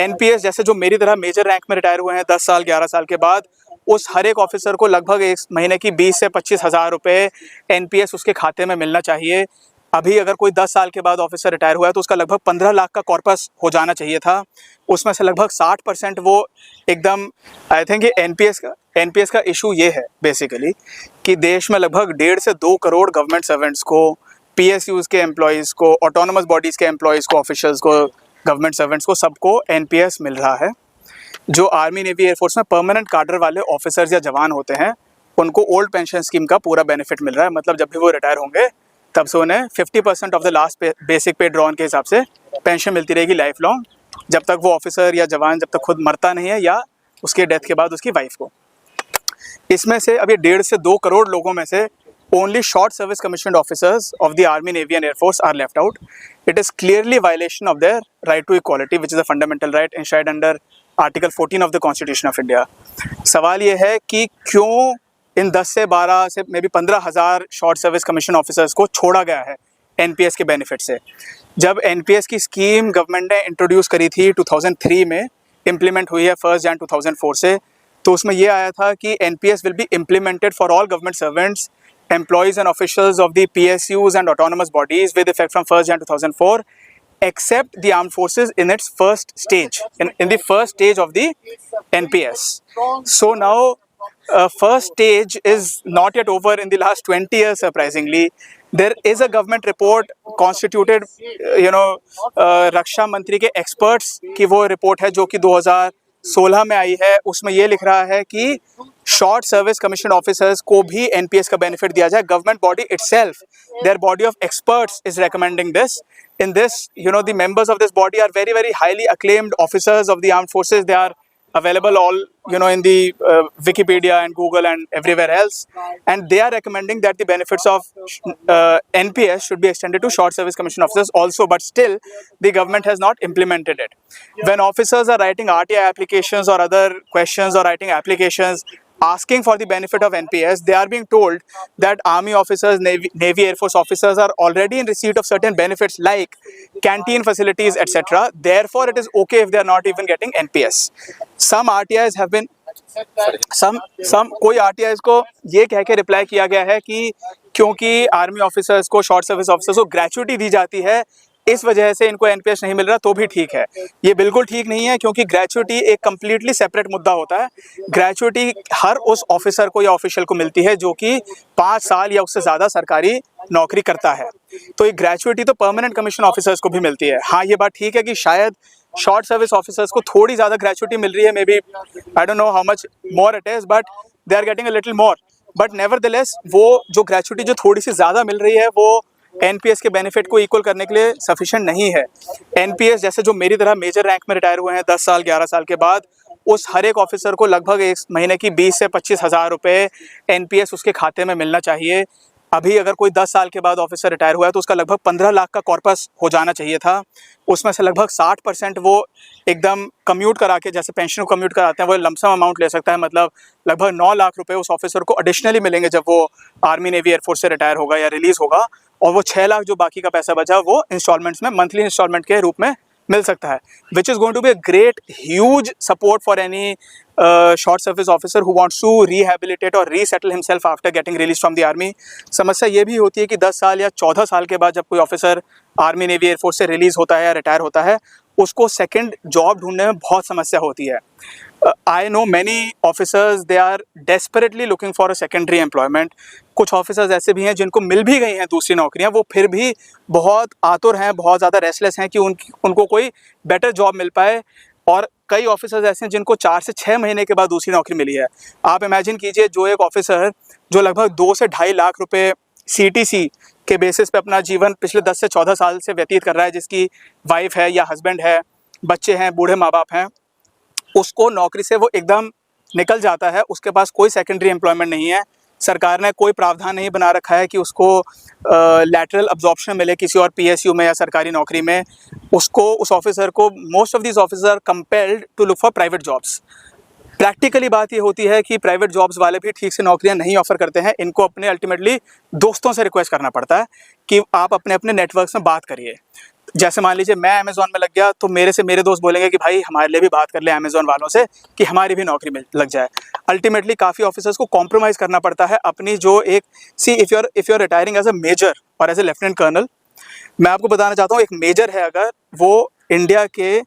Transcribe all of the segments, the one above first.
NPS जैसे जो मेरी तरह मेजर रैंक में रिटायर हुए हैं 10 साल 11 साल के बाद, उस हर एक ऑफिसर को लगभग एक महीने की 20 से 25 हज़ार रुपये एनपीएस उसके खाते में मिलना चाहिए। अभी अगर कोई 10 साल के बाद ऑफिसर रिटायर हुआ है तो उसका लगभग 15 लाख का कॉर्पस हो जाना चाहिए था। उसमें से लगभग 60% वो एकदम, आई थिंक ये एनपीएस का इशू ये है बेसिकली कि देश में लगभग 1.5 से 2 करोड़ गवर्नमेंट सर्वेंट्स को, पीएसयूज़ के एम्प्लॉयज़ को, ऑटोनोमस बॉडीज़ के एम्प्लॉयज़ को, ऑफिशियल्स को, गवर्नमेंट सर्वेंट्स को, सबको एनपीएस मिल रहा है। जो आर्मी, नेवी, एयरफोर्स में परमानेंट कार्डर वाले ऑफिसर्स या जवान होते हैं उनको ओल्ड पेंशन स्कीम का पूरा बेनिफिट मिल रहा है। मतलब जब भी वो रिटायर होंगे तब से उन्हें 50% ऑफ द लास्ट बेसिक पे ड्रॉन के हिसाब से पेंशन मिलती रहेगी लाइफ लॉन्ग, जब तक वो ऑफिसर या जवान जब तक खुद मरता नहीं है या उसके डेथ के बाद उसकी वाइफ को। इसमें से अब ये 1.5 से 2 करोड़ लोगों में से only short service commissioned officers of the Army, Navy and Air Force are left out. It is clearly violation of their right to equality, which is a fundamental right enshrined under Article 14 of the Constitution of India. सवाल ये है कि क्यों इन 10 से 12 से may be 15 हज़ार short service commission officers को छोड़ा गया है एनपीएस के बेनिफिट से। जब एनपीएस की स्कीम गवर्नमेंट ने इंट्रोड्यूस करी थी 2003 में, इम्प्लीमेंट हुई है 1 जनवरी 2004 से, तो उसमें ये आया था कि NPS will be implemented for all government servants, employees and officials of the PSUs and autonomous bodies with effect from 1 January 2004, except the armed forces in its first stage, in the first stage of the NPS. So now, first stage is not yet over in the last 20 years, surprisingly. There is a government report constituted, रक्षा मंत्री के experts की वो report है जो कि 2016 में आई है। उसमें ये लिख रहा है कि शॉर्ट सर्विस कमीशन ऑफिसर्स को भी एनपीएस का बेनिफिट दिया जाए। Government body itself, their body of experts is recommending this. In this, the members of this body are very, very highly acclaimed officers of the armed forces. They are available all, in the Wikipedia and Google and everywhere else. And they are recommending that the benefits of NPS should be extended to short service commission officers also, but still the government has not implemented it. When officers are writing RTI applications or other questions or writing applications asking for the benefit of NPS, they are being told that Army officers, Navy, Air Force officers are already in receipt of certain benefits like canteen facilities, etc. Therefore, it is okay if they are not even getting NPS. Some RTIs have been, कोई RTIs को ये कह के reply किया गया है कि क्योंकि आर्मी ऑफिसर्स को, शॉर्ट सर्विस ऑफिसर्स को ग्रेचुइटी दी जाती है, इस वजह से इनको एनपीएस नहीं मिल रहा, तो भी ठीक है। ये बिल्कुल ठीक नहीं है, क्योंकि ग्रेचुइटी एक कम्प्लीटली सेपरेट मुद्दा होता है। ग्रेचुइटी हर उस ऑफिसर को या ऑफिशियल को मिलती है जो कि 5 साल या उससे ज़्यादा सरकारी नौकरी करता है। तो ये ग्रेचुइटी तो परमानेंट कमीशन ऑफिसर्स को भी मिलती है। हाँ, ये बात ठीक है कि शायद शॉर्ट सर्विस ऑफिसर्स को थोड़ी ज़्यादा ग्रेचुइटी मिल रही है, may be I don't know how much more it is, but they are getting a little more. But nevertheless वो जो ग्रेचुइटी जो थोड़ी सी ज़्यादा मिल रही है वो एनपीएस के बेनिफिट को इक्वल करने के लिए सफिशिएंट नहीं है। एनपीएस जैसे जो मेरी तरह मेजर रैंक में रिटायर हुए हैं 10 साल 11 साल के बाद, उस हर एक ऑफिसर को लगभग एक महीने की 20 से 25 हज़ार रुपये एनपीएस उसके खाते में मिलना चाहिए। अभी अगर कोई 10 साल के बाद ऑफिसर रिटायर हुआ है तो उसका लगभग 15 लाख का कॉर्पस हो जाना चाहिए था। उसमें से लगभग 60% वो एकदम कम्यूट करा के, जैसे पेंशन को कम्यूट कराते हैं, वो लमसम अमाउंट ले सकता है। मतलब लगभग 9 लाख रुपए उस ऑफिसर को एडिशनली मिलेंगे जब वो आर्मी, नेवी, एयरफोर्स से रिटायर होगा या रिलीज़ होगा। और वो 6 लाख जो बाकी का पैसा बचा वो इंस्टॉलमेंट्स में, मंथली इंस्टॉलमेंट के रूप में मिल सकता है, which is going to be a great huge support for any short service officer who wants to rehabilitate और resettle himself after getting release from the army. समस्या ये भी होती है कि 10 साल या 14 साल के बाद जब कोई ऑफिसर आर्मी, नेवी, एयरफोर्स से रिलीज़ होता है या रिटायर होता है, उसको सेकेंड जॉब ढूंढने में बहुत समस्या होती है। I know many officers, they are desperately looking for a secondary employment. कुछ ऑफिसर्स ऐसे भी हैं जिनको मिल भी गई हैं दूसरी नौकरियां, वो फिर भी बहुत आतुर हैं, बहुत ज़्यादा रेस्टलेस हैं कि उनको कोई बेटर जॉब मिल पाए। और कई ऑफिसर्स ऐसे हैं जिनको 4 से 6 महीने के बाद दूसरी नौकरी मिली है। आप इमेजिन कीजिए, जो एक ऑफिसर जो लगभग 2 से ढाई लाख रुपए CTC के बेसिस पे अपना जीवन पिछले 10 से 14 साल से व्यतीत कर रहा है, जिसकी वाइफ है या हस्बैंड है, बच्चे हैं, बूढ़े माँ बाप हैं, उसको नौकरी से वो एकदम निकल जाता है, उसके पास कोई सेकेंडरी एम्प्लॉयमेंट नहीं है। सरकार ने कोई प्रावधान नहीं बना रखा है कि उसको लैटरल अब्जॉर्प्शन मिले किसी और PSU में या सरकारी नौकरी में। उस ऑफिसर को, most of these officer are compelled to look for private jobs. Practically बात ये होती है कि प्राइवेट जॉब्स वाले भी ठीक से नौकरियां नहीं ऑफर करते हैं। इनको अपने अल्टीमेटली दोस्तों से रिक्वेस्ट करना पड़ता है कि आप अपने अपने नेटवर्क्स में बात करिए। जैसे मान लीजिए मैं अमेज़ॉन में लग गया तो मेरे से मेरे दोस्त बोलेंगे कि भाई हमारे लिए भी बात कर ले अमेज़ॉन वालों से कि हमारी भी नौकरी मिल लग जाए। अल्टीमेटली काफ़ी ऑफिसर्स को कॉम्प्रोमाइज़ करना पड़ता है अपनी जो एक if you are retiring as a major or as a lieutenant colonel, मैं आपको बताना चाहता हूँ एक मेजर है अगर, वो इंडिया के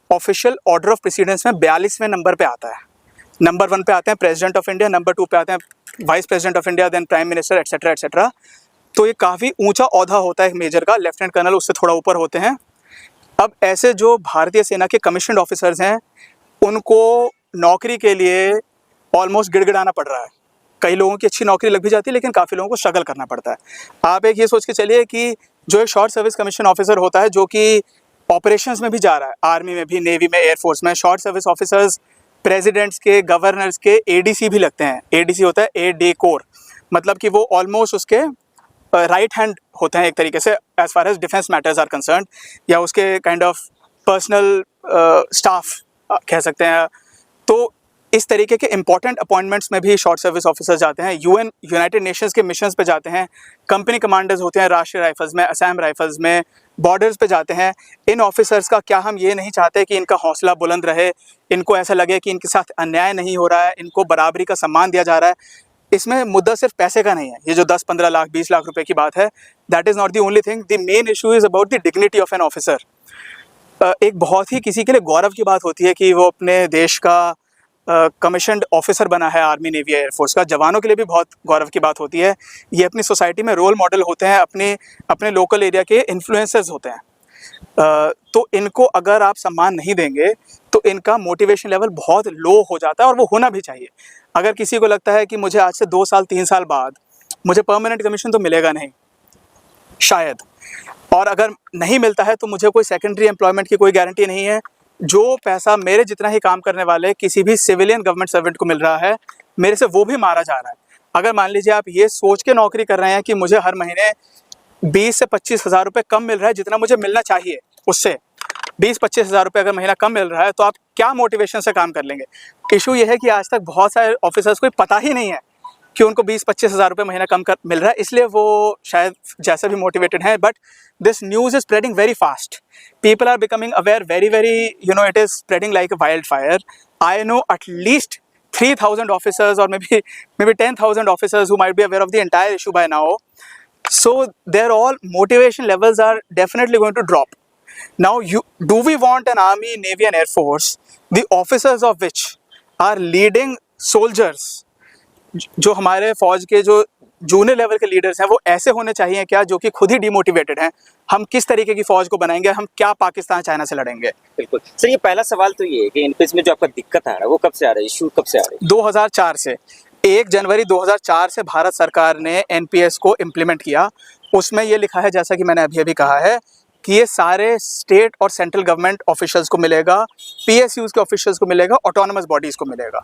ऑफिशियल ऑर्डर ऑफ प्रेसिडेंस में 42वें नंबर पे आता है। नंबर 1 पे आते हैं प्रेसिडेंट ऑफ इंडिया, नंबर 2 पे आते हैं vice president of India, then prime minister etcetera etcetera. तो ये काफ़ी ऊंचा ओहदा होता है एक मेजर का, लेफ्टिनेंट कर्नल उससे थोड़ा ऊपर होते हैं। अब ऐसे जो भारतीय सेना के कमीशन्ड ऑफिसर्स हैं उनको नौकरी के लिए ऑलमोस्ट गिड़गिड़ाना पड़ रहा है। कई लोगों की अच्छी नौकरी लग भी जाती है लेकिन काफ़ी लोगों को स्ट्रगल करना पड़ता है। आप एक ये सोच के चलिए कि जो एक शॉर्ट सर्विस कमीशन ऑफिसर होता है जो कि ऑपरेशंस में भी जा रहा है, आर्मी में भी, नेवी में, एयरफोर्स में, शॉर्ट सर्विस ऑफिसर्स प्रेसिडेंट्स के, गवर्नर्स के एडीसी भी लगते हैं। एडीसी होता है ए डे कोर, मतलब कि वो ऑलमोस्ट उसके राइट हैंड होते हैं एक तरीके से as far as defence matters are concerned, या उसके काइंड ऑफ पर्सनल स्टाफ कह सकते हैं। तो इस तरीके के इंपॉर्टेंट अपॉइंटमेंट्स में भी शॉर्ट सर्विस ऑफिसर्स जाते हैं, यूनाइटेड नेशंस के मिशंस पे जाते हैं, कंपनी कमांडर्स होते हैं राष्ट्रीय राइफल्स में, असम राइफल्स में, बॉर्डर्स पे जाते हैं। इन ऑफिसर्स का क्या हम ये नहीं चाहते कि इनका हौसला बुलंद रहे, इनको ऐसा लगे कि इनके साथ अन्याय नहीं हो रहा है, इनको बराबरी का सम्मान दिया जा रहा है। इसमें मुद्दा सिर्फ पैसे का नहीं है, ये जो 10-15 लाख 20 लाख रुपए की बात है, that is not the only thing. The main issue is about the dignity of an officer. एक बहुत ही किसी के लिए गौरव की बात होती है कि वो अपने देश का कमीशन्ड ऑफिसर बना है, आर्मी, नेवी, एयरफोर्स का। जवानों के लिए भी बहुत गौरव की बात होती है। ये अपनी सोसाइटी में रोल मॉडल होते हैं, अपने लोकल एरिया के इन्फ्लुएंसर्स होते हैं। तो इनको अगर आप सम्मान नहीं देंगे तो इनका मोटिवेशन लेवल बहुत लो हो जाता है, और वो होना भी चाहिए। अगर किसी को लगता है कि मुझे आज से 2 साल 3 साल बाद मुझे परमानेंट कमीशन तो मिलेगा नहीं शायद, और अगर नहीं मिलता है तो मुझे कोई सेकेंडरी एम्प्लॉयमेंट की कोई गारंटी नहीं है। जो पैसा मेरे जितना ही काम करने वाले किसी भी सिविलियन गवर्नमेंट सर्वेंट को मिल रहा है, मेरे से वो भी मारा जा रहा है। अगर मान लीजिए आप ये सोच के नौकरी कर रहे हैं कि मुझे हर महीने 20 से 25 हज़ार रुपये कम मिल रहा है जितना मुझे मिलना चाहिए, उससे 20-25 हज़ार रुपये अगर महीना कम मिल रहा है, तो आप क्या मोटिवेशन से काम कर लेंगे। इशू ये है कि आज तक बहुत सारे ऑफिसर्स को पता ही नहीं है कि उनको 20-25 हज़ार रुपये महीना कम मिल रहा है, इसलिए वो शायद जैसा भी मोटिवेटेड हैं। But this news is spreading very fast, people are becoming aware very it is spreading like a wild fire. I know at least 3,000 officers or maybe 10,000 officers who might be aware of the entire issue by now. So their all motivation levels are definitely going to drop. Now, do we want an army, navy and air force, the officers of which are leading soldiers, जो हमारे फौज के जो junior level के leaders हैं, वो ऐसे होने चाहिए क्या जो कि खुद ही डिमोटिवेटेड हैं? हम किस तरीके की फौज को बनाएंगे? हम क्या पाकिस्तान चाइना से लड़ेंगे? बिल्कुल सर, ये पहला सवाल तो ये है कि एनपीएस में जो आपका दिक्कत आ रहा है वो कब से आ रहा है, इशू कब से आ रहा है? 2004 से। 1 जनवरी 2004 से भारत सरकार ने एनपीएस को इम्प्लीमेंट किया। उसमें ये लिखा है, जैसा कि मैंने अभी कहा है, कि ये सारे स्टेट और सेंट्रल गवर्नमेंट ऑफिशियल्स को मिलेगा, पीएसयूज़ के ऑफिशियल्स को मिलेगा, ऑटोनमस बॉडीज़ को मिलेगा।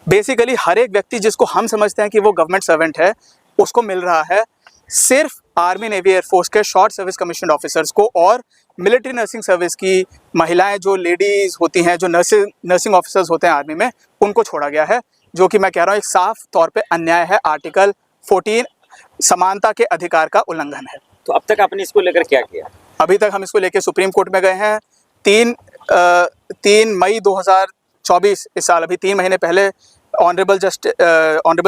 बेसिकली हर एक व्यक्ति जिसको हम समझते हैं कि वो गवर्नमेंट सर्वेंट है, उसको मिल रहा है। सिर्फ आर्मी, नेवी, एयरफोर्स के शॉर्ट सर्विस कमीशन ऑफिसर्स को और मिलिट्री नर्सिंग सर्विस की महिलाएं, जो लेडीज़ होती हैं, जो नर्सिंग ऑफिसर्स होते हैं आर्मी में, उनको छोड़ा गया है, जो कि मैं कह रहा हूँ एक साफ तौर पे अन्याय है। आर्टिकल 14 समानता के अधिकार का उल्लंघन है। तो अब तक आपने इसको लेकर क्या किया? अभी तक हम इसको लेके सुप्रीम कोर्ट में गए हैं। 3 मई 2024 इस साल, अभी 3 महीने पहले, honourable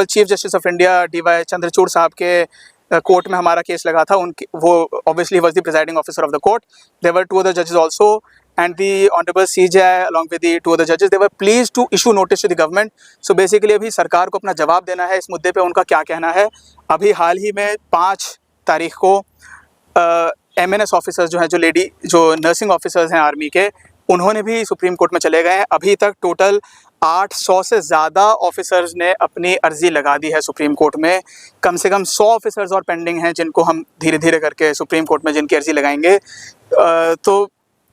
chief justice of India DY Chandrachud sahab के कोर्ट में हमारा केस लगा था। वो obviously was the presiding officer of the court. There were 2 other judges also and the honorable CJ along with the 2 other judges, they were pleased to issue notice to the government. So basically अभी सरकार को अपना जवाब देना है इस मुद्दे पे, उनका क्या कहना है। अभी हाल ही में 5 तारीख को MNS ऑफिसर्स जो हैं, जो नर्सिंग ऑफिसर्स हैं आर्मी के, उन्होंने भी सुप्रीम कोर्ट में चले गए हैं। अभी तक टोटल 800 से ज़्यादा ऑफिसर्स ने अपनी अर्जी लगा दी है सुप्रीम कोर्ट में। कम से कम 100 ऑफिसर्स और पेंडिंग हैं, जिनको हम धीरे धीरे करके सुप्रीम कोर्ट में जिनकी अर्जी लगाएंगे। तो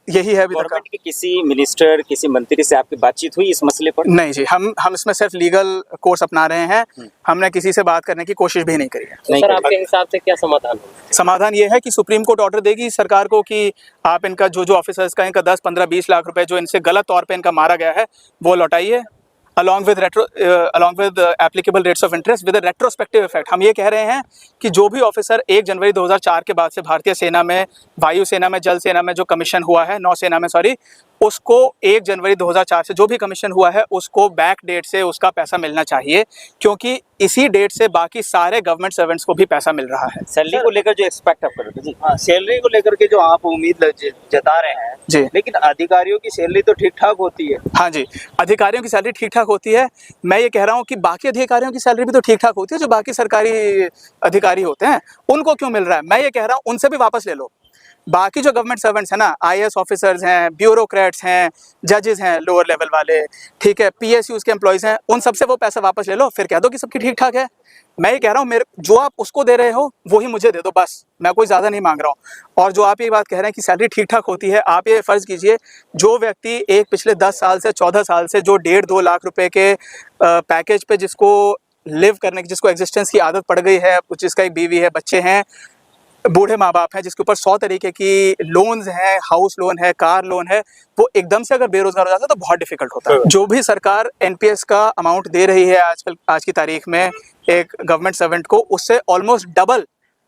यही है। गवर्नमेंट के किसी मिनिस्टर, किसी मंत्री से आपकी बातचीत हुई इस मसले पर? नहीं जी, हम इसमें सिर्फ लीगल कोर्स अपना रहे हैं। हमने किसी से बात करने की कोशिश भी नहीं करी है। सर, आपके हिसाब से क्या समाधान होगा? समाधान ये है कि सुप्रीम कोर्ट ऑर्डर देगी सरकार को कि आप इनका जो ऑफिसर्स का इनका 10, 15, 20 लाख रुपए जो इनसे गलत तौर पे इनका मारा गया है, वो लौटाइए। along with applicable rates of interest with a retrospective effect। हम ये कह रहे हैं कि जो भी ऑफिसर 1 जनवरी 2004 के बाद से भारतीय सेना में, वायुसेना में, जल सेना में जो कमीशन हुआ है, नौसेना में सॉरी, उसको 1 जनवरी 2004 से जो भी कमीशन हुआ है उसको बैक डेट से उसका पैसा मिलना चाहिए, क्योंकि इसी डेट से बाकी सारे गवर्नमेंट सर्वेंट्स को भी पैसा मिल रहा है। सैलरी को लेकर जो एक्सपेक्ट आप कर रहे थे जी, हाँ, सैलरी को लेकर के जो आप उम्मीद जता रहे हैं जी, लेकिन अधिकारियों की सैलरी तो ठीक ठाक होती है। हाँ जी, अधिकारियों की सैलरी ठीक ठाक होती है। मैं ये कह रहा हूँ कि बाकी अधिकारियों की सैलरी भी तो ठीक ठाक होती है, जो बाकी सरकारी अधिकारी होते हैं उनको क्यों मिल रहा है? मैं ये कह रहा हूँ उनसे भी वापस ले लो। बाकी जो गवर्नमेंट सर्वेंट्स हैं ना, आईएएस ऑफिसर्स हैं, ब्यूरोक्रेट्स हैं, जजेस हैं लोअर लेवल वाले, ठीक है, पीएसयूज के एम्प्लॉयज़ हैं, उन सबसे वो पैसा वापस ले लो, फिर कह दो कि सबकी ठीक ठाक है। मैं ये कह रहा हूँ मेरे जो आप उसको दे रहे हो वही मुझे दे दो, बस। मैं कोई ज़्यादा नहीं मांग रहा हूँ। और जो आप ये बात कह रहे हैं कि सैलरी ठीक ठाक होती है, आप ये फ़र्ज़ कीजिए जो व्यक्ति एक पिछले 10 साल से 14 साल से जो 1.5-2 लाख रुपए के पैकेज पे जिसको लिव करने की, जिसको एग्जिस्टेंस की आदत पड़ गई है, जिसका एक बीवी है, बच्चे हैं, बूढ़े माँ बाप हैं, जिसके ऊपर 100 तरीके की लोन्स हैं, हाउस लोन है, कार लोन है, वो एकदम से अगर बेरोजगार हो जाता है तो बहुत डिफिकल्ट होता है। जो भी सरकार एनपीएस का अमाउंट दे रही है आज की तारीख में एक गवर्नमेंट सर्वेंट को, उससे ऑलमोस्ट डबल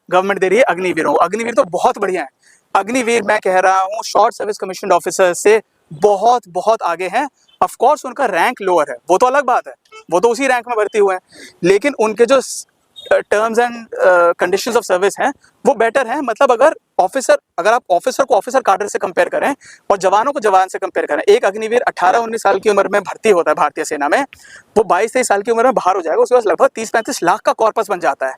गवर्नमेंट दे रही है अग्निवीरों को। अग्निवीर तो बहुत बढ़िया है। अग्निवीर मैं कह रहा हूँ शॉर्ट सर्विस कमीशन ऑफिसर से बहुत बहुत आगे हैं। ऑफ कोर्स उनका रैंक लोअर है, वो तो अलग बात है, वो तो उसी रैंक में भर्ती हुए हैं, लेकिन उनके जो terms and conditions of service हैं वो बेटर हैं। मतलब अगर आप ऑफिसर को ऑफिसर कार्डर से कंपेयर करें और जवानों को जवान से कंपेयर करें, एक अग्निवीर 18-19 साल की उम्र में भर्ती होता है भारतीय सेना में, वो 22-23 साल की उम्र में बाहर हो जाएगा, उसके पास लगभग 30-35 लाख का कॉर्पस बन जाता है।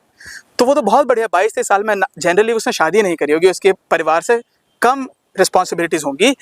तो वो तो बहुत बढ़िया। 22-23 साल में जनरली उसने शादी नहीं करी होगी, उसके परिवार से कम रिस्पॉन्सिबिलिटीज़ होंगी,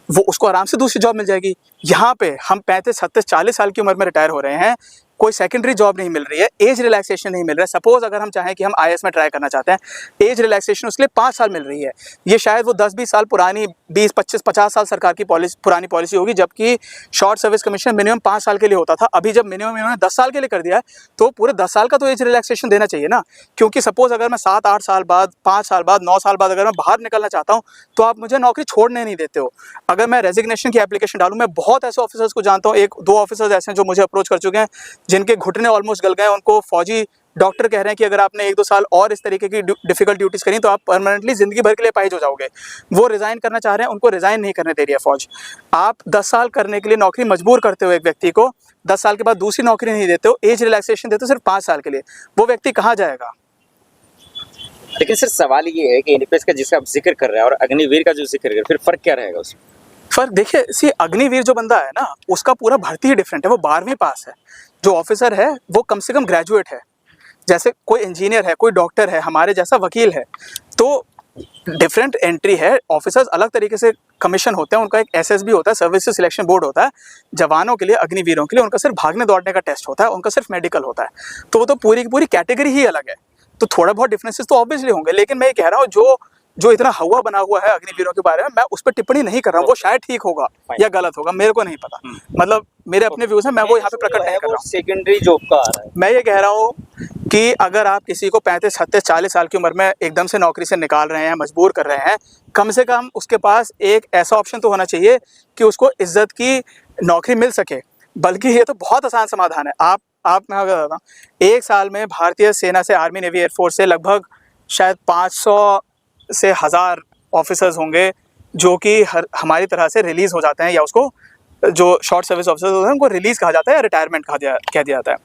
वो उसको आराम से दूसरी जॉब मिल जाएगी। यहाँ पे हम 35-37-40 साल की उम्र में रिटायर हो रहे हैं, कोई सेकेंडरी जॉब नहीं मिल रही है, एज रिलैक्सेशन नहीं मिल रहा है। सपोज अगर हम चाहें कि हम आईएएस में ट्राई करना चाहते हैं, एज रिलैक्सेशन उसके लिए 5 साल मिल रही है। ये शायद वो 10-20 साल पुरानी, 20-25-50 साल सरकार की पुरानी पॉलिसी होगी, जबकि शॉर्ट सर्विस कमीशन मिनिमम 5 साल के लिए होता था। अभी जब मिनिमम इन्होंने 10 साल के लिए कर दिया है, तो पूरे 10 साल का तो एज रिलैक्सेशन देना चाहिए ना। क्योंकि सपोज अगर मैं 7-8 साल बाद, 5 साल बाद, 9 साल बाद अगर मैं बाहर निकलना चाहता हूँ तो आप मुझे नौकरी छोड़ने नहीं देते हो। अगर मैं रेजिग्नेशन की एप्लीकेशन डालूँ, मैं बहुत ऐसे ऑफिसर्स को जानता हूँ, 1-2 ऑफिसर्स ऐसे हैं जो मुझे अप्रोच कर चुके हैं, जिनके घुटने ऑलमोस्ट गल गए। उनको फौजी डॉक्टर कह रहे हैं कि अगर आपने 1-2 साल और इस तरीके की डिफिकल्ट ड्यूटीज करी तो आप परमानेंटली जिंदगी भर के लिए अपाहिज हो जाओगे। वो रिजाइन करना चाह रहे हैं, उनको रिजाइन नहीं करने दे रही है फौज। आप 10 साल करने के लिए नौकरी मजबूर करते हो एक व्यक्ति को, 10 साल के बाद दूसरी नौकरी नहीं देते हो, एज रिलैक्सेशन देते हो सिर्फ 5 साल के लिए, वो व्यक्ति कहाँ जाएगा? लेकिन सर सवाल ये है कि एनपीएस का जिसका आप जिक्र कर रहे हैं और अग्निवीर का जो जिक्र कर रहे हैं, फिर फर्क क्या रहेगा उसमें? फर्क देखिए, सी अग्निवीर जो बंदा है ना, उसका पूरा भर्ती ही डिफरेंट है। वो 12वीं पास है। जो ऑफिसर है वो कम से कम ग्रेजुएट है। जैसे कोई इंजीनियर है, कोई डॉक्टर है, हमारे जैसा वकील है, तो डिफरेंट एंट्री है। ऑफिसर्स अलग तरीके से कमीशन होते हैं, उनका एक एसएसबी होता है, सर्विसेज सिलेक्शन बोर्ड होता है। जवानों के लिए, अग्निवीरों के लिए उनका सिर्फ भागने दौड़ने का टेस्ट होता है, उनका सिर्फ मेडिकल होता है। तो वो तो पूरी की पूरी कैटेगरी ही अलग है। तो थोड़ा बहुत डिफरेंसेस तो ऑब्वियसली होंगे, लेकिन मैं ये कह रहा हूँ जो इतना हवा बना हुआ है अग्निवीरों के बारे में, मैं उस पर टिप्पणी नहीं कर रहा हूँ। वो शायद ठीक होगा या गलत होगा, मेरे को नहीं पता। मतलब मेरे अपने व्यूज हैं, मैं वो यहाँ पे प्रकट नहीं कर रहा हूँ। सेकेंडरी जॉब का आ रहा है। मैं ये कह रहा हूँ कि अगर आप किसी को 35-36-40 साल की उम्र में एकदम से नौकरी से निकाल रहे हैं, मजबूर कर रहे हैं, कम से कम उसके पास एक ऐसा ऑप्शन तो होना चाहिए कि उसको इज्जत की नौकरी मिल सके। बल्कि ये तो बहुत आसान समाधान है। आप मैं अगर बताता हूँ, 1 साल में भारतीय सेना से, आर्मी, नेवी, एयरफोर्स से लगभग शायद 500 से 1000 ऑफिसर्स होंगे जो कि हमारी तरह से रिलीज़ हो जाते हैं, या उसको जो शॉर्ट सर्विस ऑफिसर्स होते हैं उनको रिलीज़ कहा जाता है या रिटायरमेंट कह दिया जाता है।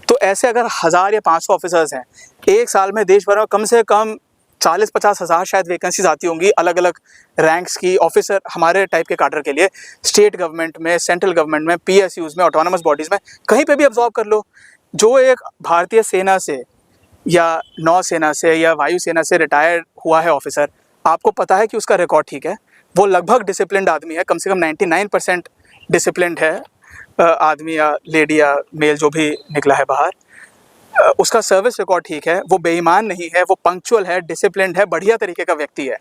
तो ऐसे अगर 1000 या 500 ऑफिसर्स हैं, 1 साल में देश भर में कम से कम 40-50 हज़ार शायद वैकेंसीज आती होंगी अलग अलग रैंक्स की ऑफिसर हमारे टाइप के काडर के लिए। स्टेट गवर्नमेंट में, सेंट्रल गवर्नमेंट में, पीएसयूज में, ऑटोनमस बॉडीज़ में, कहीं पे भी अब्जॉर्ब कर लो। जो एक भारतीय सेना से या नौसेना से या वायुसेना से रिटायर हुआ है ऑफिसर, आपको पता है कि उसका रिकॉर्ड ठीक है, वो लगभग डिसिप्लिन्ड आदमी है, कम से कम 99% डिसिप्लिन्ड है आदमी या लेडी या मेल जो भी निकला है बाहर। उसका सर्विस रिकॉर्ड ठीक है, वो बेईमान नहीं है, वो पंक्चुअल है, डिसिप्लिन्ड है, बढ़िया तरीके का व्यक्ति है।